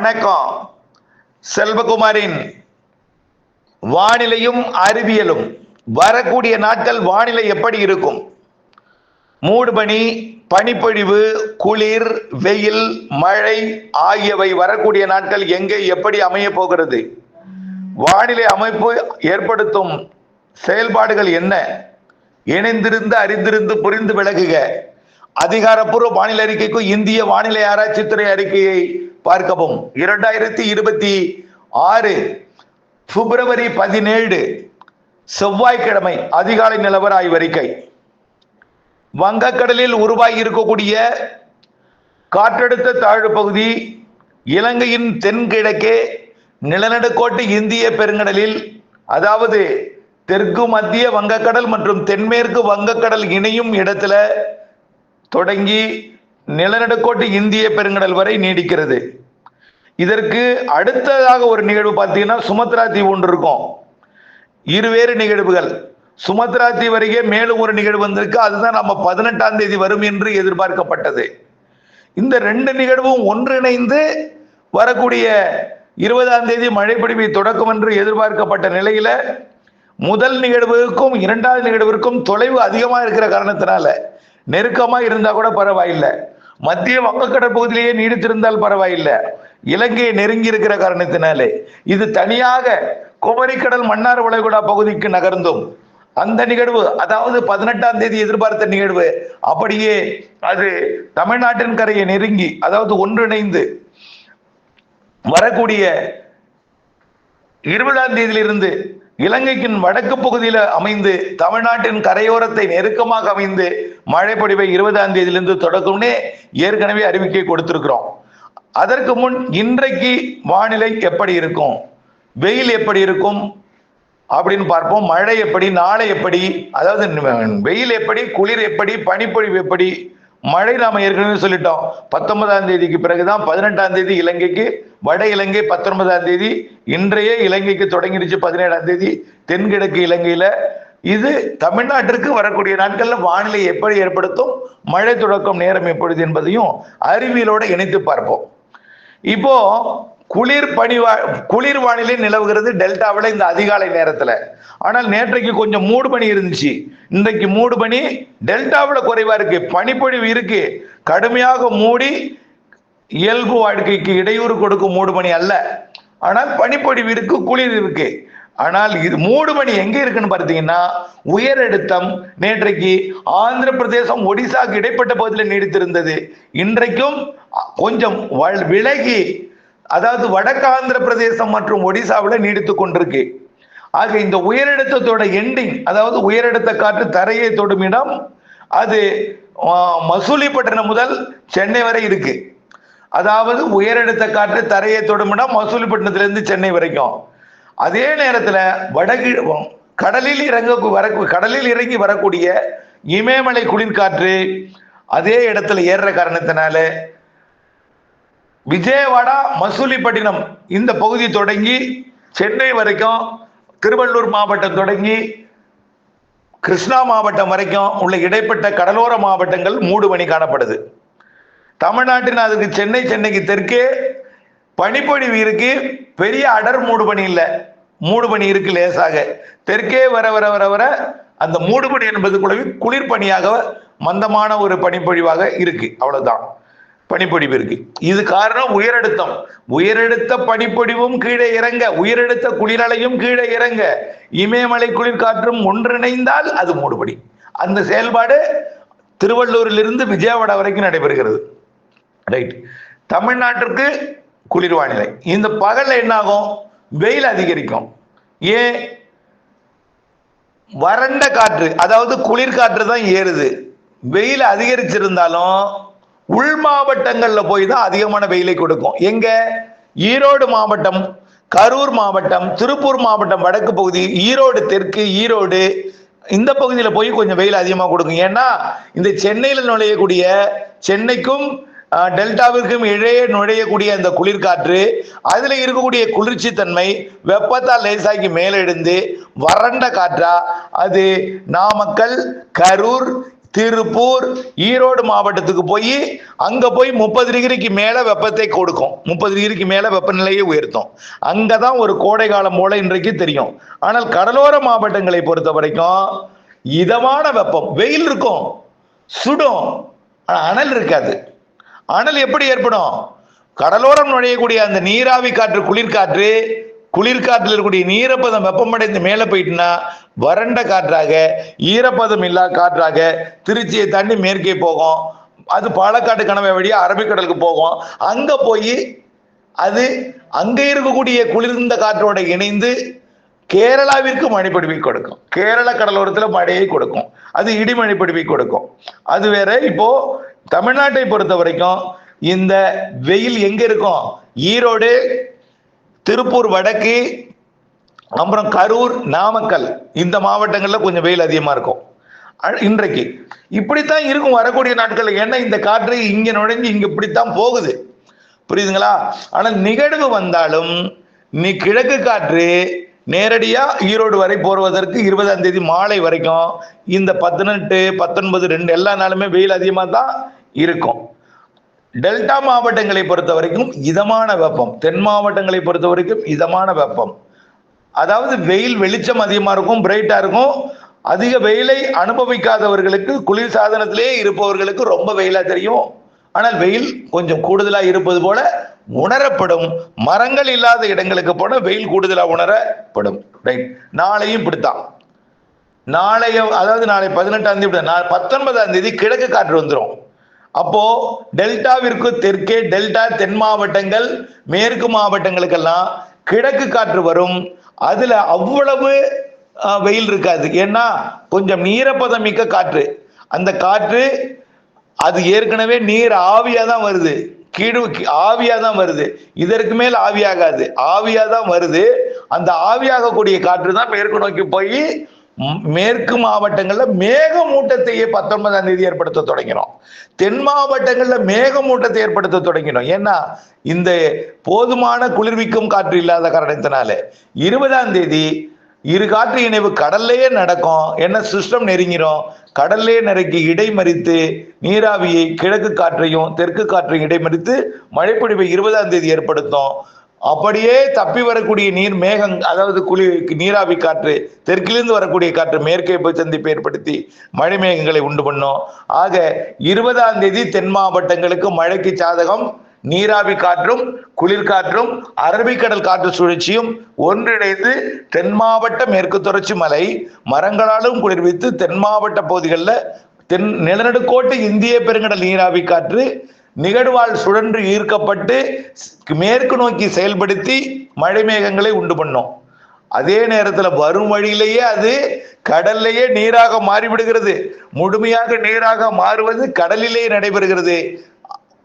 வணக்கம். செல்வகுமாரின் வானிலையும் அறிவியலும். வரக்கூடிய நாட்கள் வானிலை எப்படி இருக்கும்? மூடுபனி, பனிப்பொழிவு, குளிர், வெயில், மழை ஆகியவை வரக்கூடிய நாட்கள் எங்கே எப்படி அமைய போகிறது? வானிலை அமைப்பு ஏற்படுத்தும் செயல்பாடுகள் என்ன? இணைந்திருந்து அறிந்திருந்து புரிந்து விலகுக. அதிகாரப்பூர்வ வானிலை அறிக்கைக்கு இந்திய வானிலை ஆராய்ச்சித்துறை அறிக்கையை பார்க்கவும். 2026 பிப்ரவரி 17 செவ்வாய்க்கிழமை அதிகாலை நிலவர ஆய்வறிக்கை. வங்கக்கடலில் உருவாகி இருக்கக்கூடிய காற்றழுத்த தாழ்வு பகுதி இலங்கையின் தென்கிழக்கே நிலநடுக்கோட்டு இந்திய பெருங்கடலில், அதாவது தெற்கு மத்திய வங்கக்கடல் மற்றும் தென்மேற்கு வங்கக்கடல் இணையும் இடத்துல தொடங்கி நிலநடுக்கோட்டு இந்திய பெருங்கடல் வரை நீடிக்கிறது. இதற்கு அடுத்ததாக ஒரு நிகழ்வு பார்த்தீங்கன்னா சுமத்ரா தீவு ஒன்று இருக்கும். இருவேறு நிகழ்வுகள். சுமத்ரா தீவு வரையே மேலும் ஒரு நிகழ்வு வந்திருக்கு. அதுதான் நம்ம 18ஆம் தேதி வரும் என்று எதிர்பார்க்கப்பட்டது. இந்த ரெண்டு நிகழ்வும் ஒன்றிணைந்து வரக்கூடிய 20ஆம் தேதி மழைப்பொழிவை தொடக்கும் என்று எதிர்பார்க்கப்பட்ட நிலையில முதல் நிகழ்வுக்கும் இரண்டாவது நிகழ்விற்கும் தொலைவு அதிகமாக இருக்கிற காரணத்தினால, நெருக்கமா இருந்தா கூட பரவாயில்லை, மத்திய வங்கக்கடல் பகுதியிலேயே நீடித்திருந்தால் பரவாயில்லை, இலங்கையை நெருங்கி இருக்கிற காரணத்தினாலே இது தனியாக குமரிக்கடல் மன்னார் வளைகுடா பகுதிக்கு நகர்ந்தும் அந்த நிகழ்வு, அதாவது 18ஆம் தேதி எதிர்பார்த்த நிகழ்வு அப்படியே அது தமிழ்நாட்டின் கரையை நெருங்கி, அதாவது ஒன்றிணைந்து வரக்கூடிய 20ஆம் தேதியிலிருந்து இலங்கையின் வடக்கு பகுதியில் அமைந்து தமிழ்நாட்டின் கரையோரத்தை நெருக்கமாக அமைந்து மழைப்பொழிவை 20ஆம் தேதியிலிருந்து தொடக்கும்னே ஏற்கனவே அறிவிக்கை கொடுத்திருக்கிறோம். அதற்கு முன் இன்றைக்கு வானிலை எப்படி இருக்கும், வெயில் எப்படி இருக்கும் அப்படின்னு பார்ப்போம். மழை எப்படி, நாளை எப்படி, அதாவது வெயில் எப்படி, குளிர் எப்படி, பனிப்பொழிவு எப்படி. மழை நாம ஏற்கனவே சொல்லிட்டோம், 19ஆம் தேதிக்கு பிறகுதான் 18ஆம் தேதி இலங்கைக்கு, வட இலங்கை 19ஆம் தேதி, இன்றைய இலங்கைக்கு தொடங்கிடுச்சு 17ஆம் தேதி தென்கிழக்கு இலங்கையில. இது தமிழ்நாட்டிற்கு வரக்கூடிய நாட்கள்ல வானிலை எப்படி ஏற்படுத்தும், மழை தொடக்கம் நேரம் எப்பொழுது என்பதையும் அறிவியலோட இணைத்து பார்ப்போம். இப்போ குளிர் வானிலை நிலவுகிறது டெல்டாவில் இந்த அதிகாலை நேரத்துல. ஆனால் நேற்றைக்கு கொஞ்சம் மூடுபனி இருந்துச்சு, இன்றைக்கு மூடுபனி டெல்டாவில் குறைவா இருக்கு. பனிப்பொழிவு இருக்கு, கடுமையாக மூடி இயல்பு வாழ்க்கைக்கு இடையூறு கொடுக்கும் மூடுபனி அல்ல. ஆனால் பனிப்பொழிவு இருக்கு, குளிர் இருக்கு. ஆனால் இது மூடுபனி எங்க இருக்குன்னு பார்த்தீங்கன்னா, உயரழுத்தம் நேற்றைக்கு ஆந்திர பிரதேசம் ஒடிசாக்கு இடைப்பட்ட பகுதியில் நீடித்திருந்தது. இன்றைக்கும் கொஞ்சம் விலகி, அதாவது வடக்கு ஆந்திர பிரதேசம் மற்றும் ஒடிசாவில் நீடித்து கொண்டிருக்கு. ஆக இந்த உயரழுத்தத்தோட எண்டிங், அதாவது உயரழுத்த காற்று தரையை தொடும் இடம், அது மசூலிப்பட்டினம் முதல் சென்னை வரை இருக்கு. அதாவது உயரழுத்த காற்று தரையை தொடும் இடம் மசூலிப்பட்டினத்திலிருந்து சென்னை வரைக்கும். அதே நேரத்தில் கடலில் இறங்கி வரக்கூடிய இமயமலை குளிர்காற்று அதே இடத்துல ஏறுற காரணத்தினால விஜயவாடா மசூலிப்பட்டினம் இந்த பகுதி தொடங்கி சென்னை வரைக்கும், திருவள்ளூர் மாவட்டம் தொடங்கி கிருஷ்ணா மாவட்டம் வரைக்கும் உள்ள இடைப்பட்ட கடலோர மாவட்டங்கள் மூடுபனி காணப்படுது. தமிழ்நாட்டின் அதுக்கு சென்னைக்கு தெற்கே பனிப்பொழிவு இருக்கு, பெரிய அடர் மூடுபனி இல்லை, மூடுபனி இருக்கு லேசாக. தெற்கே வர வர வர வர அந்த மூடுபனி என்பது குளிர் பனியாக மந்தமான ஒரு பனிப்பொழிவாக இருக்கு, அவ்வளவுதான். பனிப்பொழிவு இருக்கு. இது காரணம் உயரழுத்தம். உயரழுத்த பனிப்பொழிவும் கீழே இறங்க, உயரழுத்த குளிரலையும் கீழே இறங்க, இமயமலை குளிர்காற்றும் ஒன்றிணைந்தால் அது மூடுபனி. அந்த செயல்பாடு திருவள்ளூரிலிருந்து விஜயவாடா வரைக்கும் நடைபெறுகிறது. ரைட். தமிழ்நாட்டிற்கு குளிர் வானிலை. இந்த பகல்ல என்ன ஆகும், வெயில் அதிகரிக்கும். ஏன்? வறண்ட காற்று, அதாவது குளிர்காற்று தான் ஏறுது. வெயில் அதிகரிச்சிருந்தாலும் உள் மாவட்டங்கள்ல போய் தான் அதிகமான வெயிலை கொடுக்கும். எங்க? ஈரோடு மாவட்டம், கரூர் மாவட்டம், திருப்பூர் மாவட்டம் வடக்கு பகுதி, ஈரோடு தெற்கு, ஈரோடு இந்த பகுதியில் போய் கொஞ்சம் வெயில் அதிகமாக கொடுக்கும். ஏன்னா இந்த சென்னையில் நுழையக்கூடிய, சென்னைக்கும் டெல்டாவிற்கும் இடையே நுழையக்கூடிய அந்த குளிர்காற்று, அதுல இருக்கக்கூடிய குளிர்ச்சி தன்மை வெப்பத்தால் லேசாக்கி மேலெழுந்து வறண்ட காற்றா அது நாமக்கல், கரூர், திருப்பூர், ஈரோடு மாவட்டத்துக்கு போய் அங்க போய் 30 டிகிரிக்கு மேல வெப்பத்தை கொடுக்கும். 30 டிகிரிக்கு மேல வெப்பநிலையை உயர்த்தும். அங்கதான் ஒரு கோடை காலம் போல இன்றைக்கு தெரியும். ஆனால் கடலோர மாவட்டங்களை பொறுத்த வரைக்கும் இதமான வெப்பம், வெயில் இருக்கும், சுடும், அனல் இருக்காது. அனல் எப்படி ஏற்படும்? கடலோரம் நுழையக்கூடிய அந்த நீராவி காற்று, குளிர்காற்றில் இருக்கக்கூடிய ஈரப்பதம் வெப்பமடைந்து மேல போயிட்டுனா வறண்ட காற்றாக, ஈரப்பதம் இல்லா காற்றாக திருச்சியை தாண்டி மேற்கே போகும். அது பாலக்காடு கணவாய் வழியா அரபிக்கடலுக்கு போகும். அங்க போய் அது அங்க இருக்கக்கூடிய குளிர்ந்த காற்றோட இணைந்து கேரளாவிற்கு மழைப்பொழிவை கொடுக்கும். கேரள கடலோரத்தில் மழையை கொடுக்கும். அது இடிமழைப்பொழிவை கொடுக்கும். அது வேற. இப்போ தமிழ்நாட்டை பொறுத்த வரைக்கும் இந்த வெயில் எங்க இருக்கும்? ஈரோடு, திருப்பூர் வடக்கு, அப்புறம் கரூர், நாமக்கல், இந்த மாவட்டங்கள்ல கொஞ்சம் வெயில் அதிகமா இருக்கும் இன்றைக்கு. இப்படித்தான் இருக்கும் வரக்கூடிய நாட்கள். ஏன்னா இந்த காற்று இங்க நுழைஞ்சு இங்க இப்படித்தான் போகுது, புரியுதுங்களா? ஆனால் நிகழ்வு வந்தாலும் நீ கிழக்கு காற்று நேரடியா ஈரோடு வரை போடுவதற்கு 20ஆம் தேதி மாலை வரைக்கும் இந்த 18, 19, 2 எல்லா நாளுமே வெயில் அதிகமா தான் இருக்கும். டெல்டா மாவட்டங்களை பொறுத்த வரைக்கும் இதமான வெப்பம், தென் மாவட்டங்களை பொறுத்த வரைக்கும் இதமான வெப்பம். அதாவது வெயில் வெளிச்சம் அதிகமா இருக்கும், பிரைட்டா இருக்கும். அதிக வெயிலை அனுபவிக்காதவர்களுக்கு, குளிர் சாதனத்திலே இருப்பவர்களுக்கு ரொம்ப வெயிலா தெரியும். ஆனால் வெயில் கொஞ்சம் கூடுதலா இருப்பது போல உணரப்படும். மரங்கள் இல்லாத இடங்களுக்கு போன வெயில் கூடுதலா உணரப்படும். ரைட். நாளையும் இப்படித்தான். அதாவது நாளை 18ஆம் தேதி, 19ஆம் தேதி கிழக்கு காற்று வந்துடும். அப்போ டெல்டாவிற்கு தெற்கே, டெல்டா தென் மாவட்டங்கள், மேற்கு மாவட்டங்களுக்கெல்லாம் கிழக்கு காற்று வரும். அதுல அவ்வளவு வெயில் இருக்காது. ஏன்னா கொஞ்சம் ஈரப்பதம் மிக்க காற்று. அந்த காற்று அது ஏற்கனவே நீர் ஆவியா தான் வருது, ஆவியா தான் வருது. இதற்கு மேல் ஆவியாகாது, ஆவியா தான் வருது. அந்த ஆவியாகக்கூடிய காற்று தான் மேற்கு நோக்கி போய் மேற்கு மாவட்டங்கள்ல மேகமூட்டத்தையே 19ஆம் தேதி ஏற்படுத்த தொடங்கினோம். தென் மாவட்டங்கள்ல மேகமூட்டத்தை ஏற்படுத்த தொடங்கினோம். ஏன்னா இந்த போதுமான குளிர்விக்கும் காற்று இல்லாத காரணத்தினால 20ஆம் தேதி இரு காற்று இணைவு கடல்லையே நடக்கும். என்ன சிஸ்டம் நெருங்கிரும், கடல்லே நெருக்கி இடைமறித்து நீராவியை, கிழக்கு காற்றையும் தெற்கு காற்றையும் இடைமறித்து மழைப்பொழிவை 20ஆம் தேதி ஏற்படுத்தும். அப்படியே தப்பி வரக்கூடிய நீர் மேகம், அதாவது நீராவி காற்று, தெற்கிலிருந்து வரக்கூடிய காற்று மேற்கே போய் சந்திப்பை ஏற்படுத்தி மழை மேகங்களை உண்டு பண்ணும். ஆக 20ஆம் தேதி தென் மாவட்டங்களுக்கு மழைக்கு சாதகம். நீராவி காற்றும், குளிர்காற்றும், அரபிக்கடல் காற்று சுழற்சியும் ஒன்றிணைந்து தென் மாவட்ட மேற்கு தொடர்ச்சி மலை மரங்களாலும் குளிர்வித்து தென் மாவட்ட பகுதிகளில் நிலநடுக்கோட்டு இந்திய பெருங்கடல் நீராவி காற்று நிகழ்வால் சுழன்று ஈர்க்கப்பட்டு மேற்கு நோக்கி செயல்படுத்தி மழை மேகங்களை உண்டு பண்ணும். அதே நேரத்தில் வரும் வழியிலேயே அது கடல்லையே நீராக மாறிவிடுகிறது. முழுமையாக நீராக மாறுவது கடலிலேயே நடைபெறுகிறது.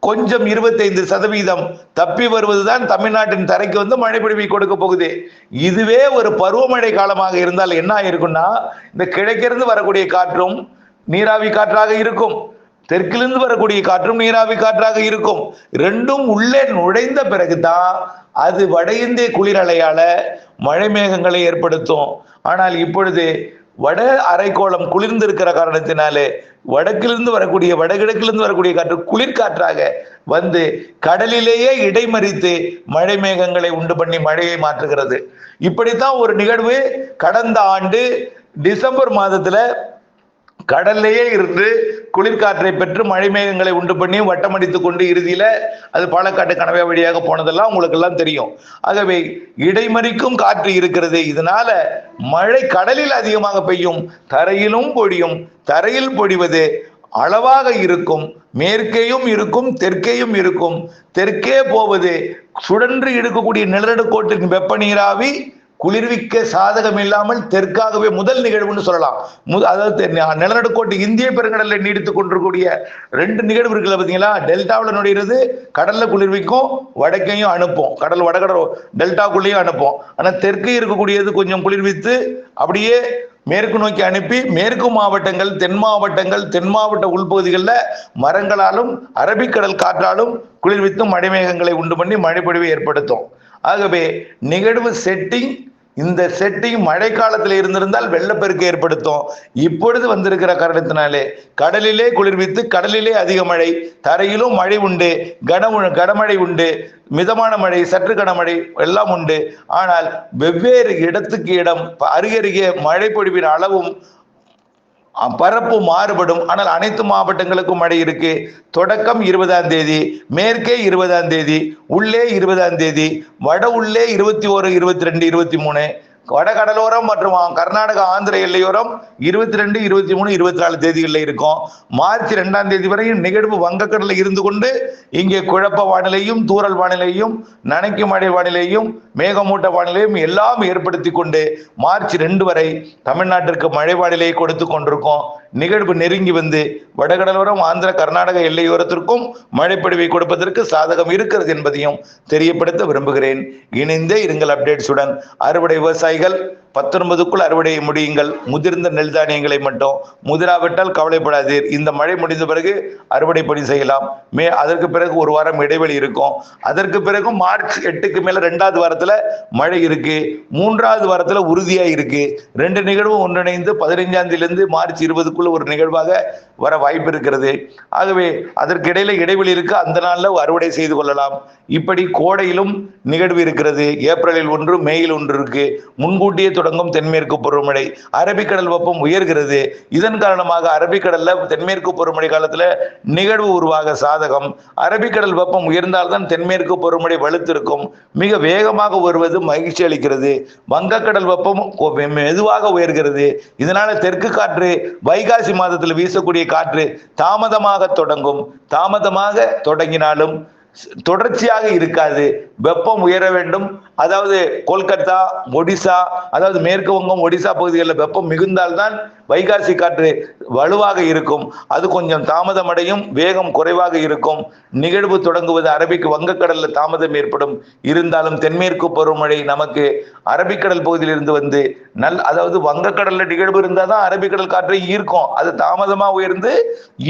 கொஞ்சம் 25% தப்பி வருவதுதான் தமிழ்நாட்டின் தரைக்கு வந்து மழை பொழிவை கொடுக்க போகுது. இதுவே ஒரு பருவமழை காலமாக இருந்தால் என்ன ஆயிருக்கும்னா, இந்த கிழக்கிருந்து வரக்கூடிய காற்றும் நீராவி காற்றாக இருக்கும், தெற்கிலிருந்து வரக்கூடிய காற்றும் நீராவி காற்றாக இருக்கும். ரெண்டும் உள்ளே நுழைந்த பிறகுதான் அது வட இந்திய குளிரலையால மழை மேகங்களை ஏற்படுத்தும். ஆனால் இப்பொழுது வட அரைக்கோளம் குளிர்ந்து இருக்கிற காரணத்தினாலே வடக்கிலிருந்து வரக்கூடிய காற்று குளிர்காற்றாக வந்து கடலிலேயே இடைமறித்து மழை மேகங்களை உண்டு பண்ணி மழையை மாற்றுகிறது. இப்படித்தான் ஒரு நிகழ்வு கடந்த ஆண்டு டிசம்பர் மாதத்துல கடல்லையே இருந்து குளிர்காற்றை பெற்று மழை மேகங்களை உண்டு பண்ணி வட்டமடித்துக் கொண்டு இறுதியில அது பாலக்காட்டு கணவாய் வழியாக போனதெல்லாம் உங்களுக்கு எல்லாம் தெரியும். ஆகவே இடைமறிக்கும் காற்று இருக்கிறது. இதனால மழை கடலில் அதிகமாக பெய்யும், தரையிலும் பொழியும். தரையில் பொழிவது அளவாக இருக்கும், மேற்கேயும் இருக்கும், தெற்கேயும் இருக்கும். தெற்கே போவது சுழன்று இழுக்கக்கூடிய நிலநடுக்கோட்டின் வெப்ப நீராவி குளிர்விக்க சாதகம் இல்லாமல் தெற்காகவே முதல் நிகழ்வுன்னு சொல்லலாம். அதாவது நிலநடுக்கோட்டு இந்திய பெருங்கடலில் நீடித்துக் கொண்டிருக்கூடிய 2 நிகழ்வு இருக்குல்ல பார்த்தீங்களா. டெல்டாவில் நுழையிறது கடல்ல குளிர்விக்கும், வடக்கையும் அனுப்பும், வடகடல் டெல்டாக்குள்ளேயும் அனுப்பும். ஆனால் தெற்கே இருக்கக்கூடியது கொஞ்சம் குளிர்வித்து அப்படியே மேற்கு நோக்கி அனுப்பி மேற்கு மாவட்டங்கள், தென் மாவட்ட உள்பகுதிகளில் மரங்களாலும் அரபிக்கடல் காற்றாலும் குளிர்வித்து மழை மேகங்களை உண்டு பண்ணி மழை பொழிவை ஏற்படுத்தும். ஆகவே நிகழ்வு செட்டிங் இந்த செட்டிங் மழை காலத்தில் இருந்திருந்தால் வெள்ளப்பெருக்கு ஏற்படுத்தும். இப்பொழுது வந்திருக்கிற காரணத்தினாலே கடலிலே குளிர்வித்து, கடலிலே அதிக மழை, தரையிலும் மழை உண்டு, கனமழை உண்டு, மிதமான மழை, சற்று கனமழை எல்லாம் உண்டு. ஆனால் வெவ்வேறு இடத்துக்கு இடம் அருகருகே மழை பொழிவின் அளவும் பரப்பு மாறுபடும். ஆனால் அனைத்து மாவட்டங்களுக்கும் மழை இருக்கு. தொடக்கம் 20ஆம் தேதி, மேற்கே 20ஆம் தேதி, உள்ளே 20ஆம் தேதி, வட உள்ளே 21, 22, 23, வடகடலோரம் மற்றும் கர்நாடகா ஆந்திர எல்லையோரம் 22, 23, 24 தேதிகளில் இருக்கும். மார்ச் 2ஆம் தேதி வரையும் நிகழ்வு வங்கக்கடலில் இருந்து கொண்டு இங்கே குழப்ப வானிலையும், தூறல் வானிலையும், நனைக்கும் மழை வானிலையும், மேகமூட்ட வானிலையும் எல்லாம் ஏற்படுத்தி கொண்டு மார்ச் 2 வரை தமிழ்நாட்டிற்கு மழை வானிலையை கொடுத்து கொண்டிருக்கோம். நிகழ்வு நெருங்கி வந்து வடகடலோரம் ஆந்திர கர்நாடக எல்லையோரத்திற்கும் மழைப்பொழிவை கொடுப்பதற்கு சாதகம் இருக்கிறது என்பதையும் தெரியப்படுத்த விரும்புகிறேன். இணைந்தே இருங்கள் அப்டேட்ஸுடன். அறுவடை விவசாயிகள் 19க்குள் அறுவடையை முடியுங்கள். முதிர்ந்த நெல் தானியங்களை மட்டும், முதிராவிட்டால் கவலைப்படாதீர். இந்த மழை முடிந்த பிறகு அறுவடை பணி செய்யலாம். அதற்கு பிறகு ஒரு வாரம் இடைவெளி இருக்கும். அதற்கு பிறகு மார்ச் 8க்கு மேல 2வது வாரத்துல மழை இருக்கு. 3வது வாரத்துல உறுதியா இருக்கு. 2 நிகழ்வும் ஒன்றிணைந்து 15ஆம் தேதியிலிருந்து மார்ச் 20க்குள்ள ஒரு நிகழ்வாக வர வாய்ப்பு இருக்கிறது. ஆகவே அதற்கு இடையில இடைவெளி இருக்கு. அந்த நாள்ல அறுவடை செய்து கொள்ளலாம். இப்படி கோடையிலும் நிகழ்வு இருக்கிறது. ஏப்ரலில் 1, மேயில் 1 இருக்கு. முன்கூட்டியே தொடங்கும் தென்மேற்கு பருவமழை. அரபிக்கடல் வெப்பம் உயர்கிறது. இதன் காரணமாக அரபிக்கடல்ல தென்மேற்கு பருவமழை காலத்துல நிகழ்வு உருவாக சாதகம். அரபிக்கடல் வெப்பம் உயர்ந்தால்தான் தென்மேற்கு பருவமழை வலுத்திருக்கும். மிக வேகமாக வருவது மகிழ்ச்சி அளிக்கிறது. வங்கக்கடல் வெப்பம் மெதுவாக உயர்கிறது. இதனால தெற்கு காற்று வைகாசி மாதத்தில் வீசக்கூடிய காற்று தாமதமாக தொடங்கும். தாமதமாக தொடங்கினாலும் தொடர்ச்சியாக இருக்காது. வெப்பம் உயர வேண்டும். அதாவது கொல்கத்தா, ஒடிசா, அதாவது மேற்கு வங்கம், ஒடிசா பகுதிகளில் வெப்பம் மிகுந்தால்தான் வைகாசி காற்று வலுவாக இருக்கும். அது கொஞ்சம் தாமதமடையும், வேகம் குறைவாக இருக்கும். நிகழ்வு தொடங்குவது அரபிக்கு வங்கக்கடலில் தாமதம் ஏற்படும். இருந்தாலும் தென்மேற்கு பருவமழை நமக்கு அரபிக்கடல் பகுதியில் இருந்து வந்து அதாவது வங்கக்கடல்ல நிகழ்வு இருந்தால் தான் அரபிக்கடல் காற்றை ஈர்க்கும். அது தாமதமாக உயர்ந்து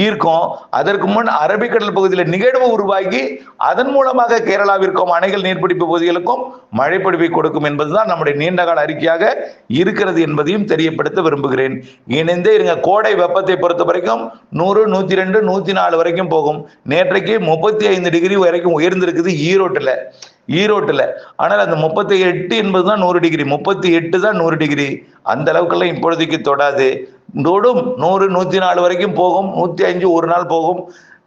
ஈர்க்கும். அதற்கு முன் அரபிக்கடல் பகுதியில் நிகழ்வு உருவாகி அதன் மூலமாக கேரளாவிற்கும் அணைகள் நீர்பிடிப்பு பகுதிகளுக்கும் மழைப்பொழிவை கொடுக்கும் என்பதுதான் நம்முடைய நீண்டகால அறிக்கையாக இருக்கிறது என்பதையும் தெரியப்படுத்த விரும்புகிறேன். இணைந்தே இருங்க. கோடை வெப்பத்தை பொறுத்த வரைக்கும் 100, 102, 104 வரைக்கும் போகும். நேற்றைக்கு 35 டிகிரி வரைக்கும் உயர்ந்திருக்குது ஈரோட்டில். ஆனால் அந்த 38 என்பதுதான் 100 டிகிரி, 38 தான் 100 டிகிரி. அந்த அளவுக்கெல்லாம் இப்பொழுதைக்கு தொடாது. 100, 104 வரைக்கும் போகும். 105 ஒரு நாள் போகும்.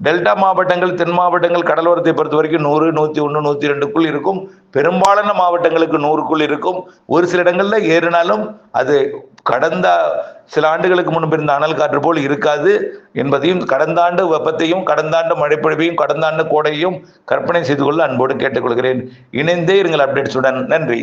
டெல்டா மாவட்டங்கள், தென் மாவட்டங்கள், கடலோரத்தை பொறுத்த வரைக்கும் 100, 101, 102க்குள் இருக்கும். பெரும்பாலான மாவட்டங்களுக்கு 100க்குள் இருக்கும். ஒரு சில இடங்கள்ல ஏறினாலும் அது கடந்த சில ஆண்டுகளுக்கு முன்பு இருந்த அனல் காற்று போல் இருக்காது என்பதையும், கடந்த ஆண்டு வெப்பத்தையும், கடந்த ஆண்டு மழைப்பொழிவையும், கடந்த ஆண்டு கோடையையும் கற்பனை செய்து கொள்ள அன்போடு கேட்டுக்கொள்கிறேன். இணைந்தே இருங்கள் அப்டேட்ஸுடன். நன்றி.